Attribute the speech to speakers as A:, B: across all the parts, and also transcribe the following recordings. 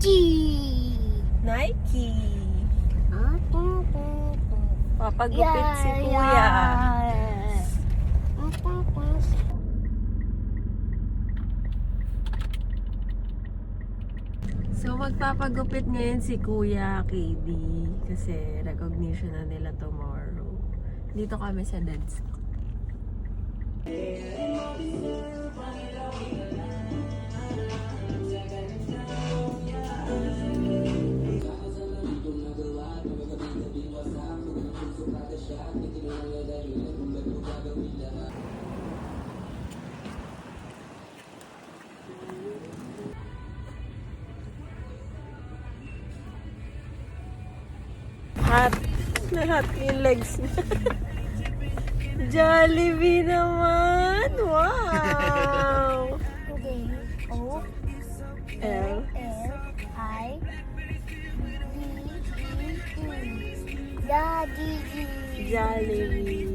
A: Nike!
B: Nike. Papagupit si Kuya. So, magpapagupit ngayon si Kuya KD kasi recognition na nila tomorrow. Dito kami sa Dad's. Hot. Hot yung legs niya. Jollibee naman! Wow!
A: Okay. O
B: L.
A: I D E Daddy.
B: Jollibee.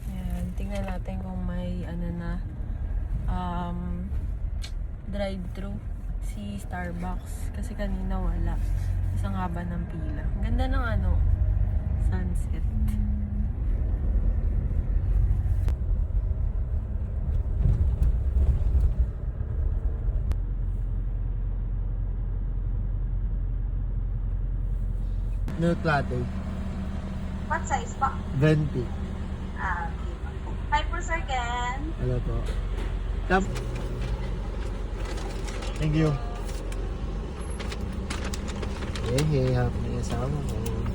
B: Ayan, tingnan natin kung may drive-thru si Starbucks kasi kanina wala. Isang haba ng pila. Ang ganda ng sunset.
C: Milk latte.
D: What size po?
C: 20.
D: Okay. 5 per second.
C: Ano po? Thank you. Hey, happy na yung asawa ko.